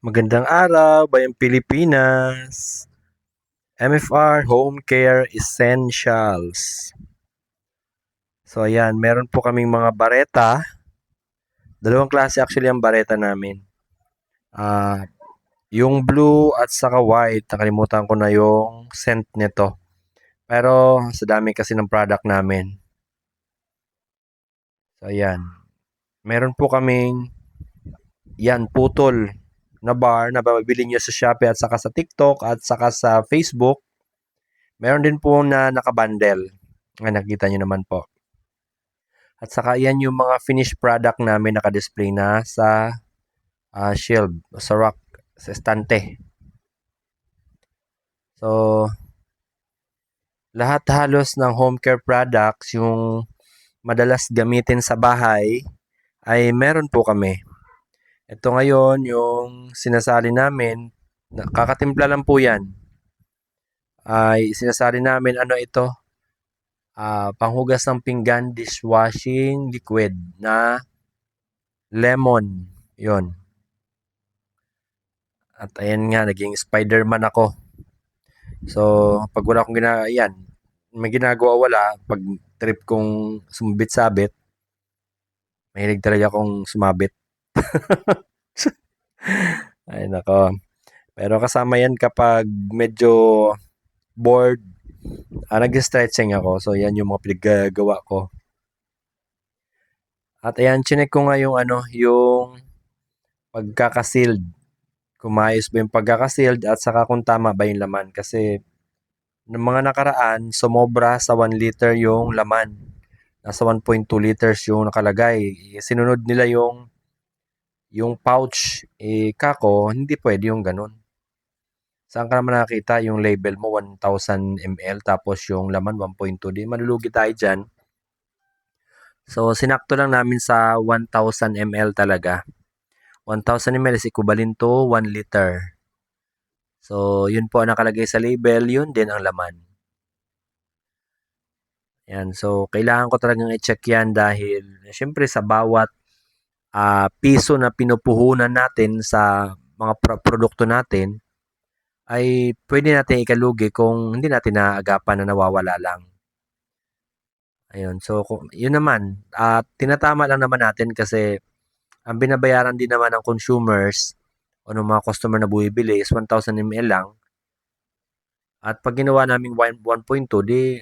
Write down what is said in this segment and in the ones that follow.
Magandang araw, Bayang Pilipinas. MFR Home Care Essentials. So ayan, meron po kaming mga bareta. Dalawang klase actually ang bareta namin. Yung blue at saka white, nakalimutan ko na yung scent nito. Pero sa dami kasi ng product namin. So ayan, meron po kaming yan, putol na bar na mabibili nyo sa Shopee at saka sa TikTok at saka sa Facebook. Meron din po na nakabundle. Nakita nyo naman po. At saka yan yung mga finished product namin naka-display na sa shelf, sa rack, sa estante. So, lahat halos ng home care products, yung madalas gamitin sa bahay, ay meron po kami. Ito ngayon, yung sinasali namin, kakatimpla lang po yan. Ay sinasali namin, ano ito? Panghugas ng pinggan, dishwashing liquid na lemon. Yon. At ayan nga, naging Spider-Man ako. So, pag wala akong yan, may ginagawa wala, pag trip kong sumabit-sabit, mahilig talaga akong sumabit. Ay nako. Pero kasama yan kapag medyo bored, nag-stretching ako. So, yan yung mga pinaggagawa ko. At ayan, chinek ko nga yung yung pagkakasild. Kung maayos ba yung pagkakasild at saka kung tama ba yung laman. Kasi ng mga nakaraan, sumobra sa 1 liter yung laman. Nasa 1.2 liters yung nakalagay. Sinunod nila yung pouch. Kako, hindi pwede yung ganun. Saan ka naman nakakita yung label mo 1,000 ml tapos yung laman 1.2. Di malulugi tayo dyan. So, sinakto lang namin sa 1,000 ml talaga. 1,000 ml is equivalent to 1 liter. So, yun po ang nakalagay sa label, yun din ang laman. Yan, so kailangan ko talagang i-check yan dahil syempre sa bawat piso na pinupuhunan natin sa mga produkto natin ay pwede natin ikalugi kung hindi natin naagapan na nawawala lang. Ayun, so yun naman, tinatama lang naman natin kasi ang binabayaran din naman ng consumers o ng mga customer na bumibili is 1,000 ml lang. At pag ginawa namin 1.2, di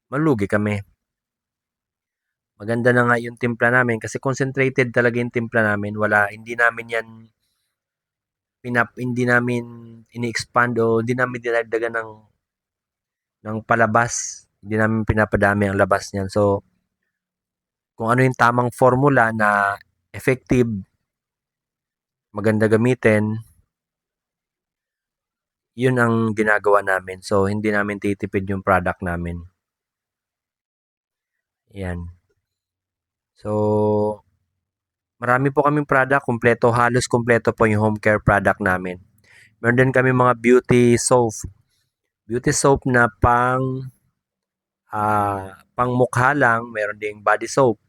malugi kami. Maganda na nga yung timpla namin kasi concentrated talaga yung timpla namin. Hindi namin yan hindi namin ini-expand o hindi namin dinagdagan ng palabas. Hindi namin pinapadami ang labas niyan. So, kung ano yung tamang formula na effective, maganda gamitin, yun ang ginagawa namin. So, hindi namin titipid yung product namin. Yan. So, marami po kaming product, halos kumpleto po yung home care product namin. Meron din kami mga beauty soap. Beauty soap na pang mukha lang, meron ding body soap.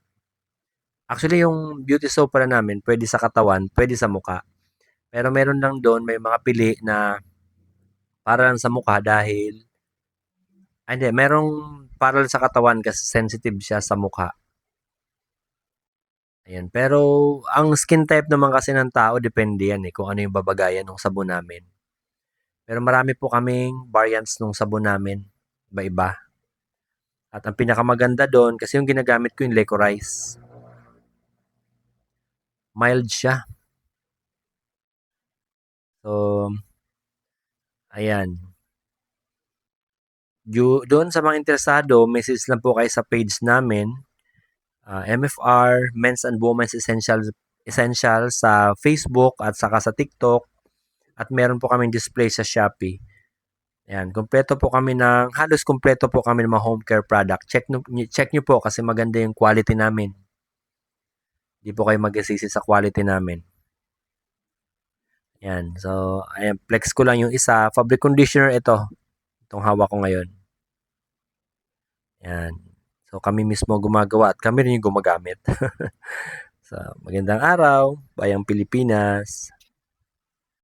Actually, yung beauty soap pala namin, pwede sa katawan, pwede sa mukha. Pero meron lang doon, may mga pili na para lang sa mukha dahil, hindi, merong para lang sa katawan kasi sensitive siya sa mukha. Ayan. Pero, ang skin type naman kasi ng tao, depende yan kung ano yung babagayan ng sabon namin. Pero marami po kaming variants ng sabon namin, iba-iba. At ang pinakamaganda doon, kasi yung ginagamit ko yung Lecorice. Mild siya. So, ayan. Doon sa mga interesado, message lang po kayo sa page namin. MFR, Men's and Women's Essential sa Facebook at saka sa TikTok. At meron po kaming display sa Shopee. Ayan, halos kumpleto po kami ng mga home care product. Check nyo po kasi maganda yung quality namin. Hindi po kayo mag-isisi sa quality namin. Yan. So, ayan, flex ko lang yung isa. Fabric conditioner ito. Itong hawak ko ngayon. Yan. So, kami mismo gumagawa at kami rin yung gumagamit. So, magandang araw, Bayang Pilipinas.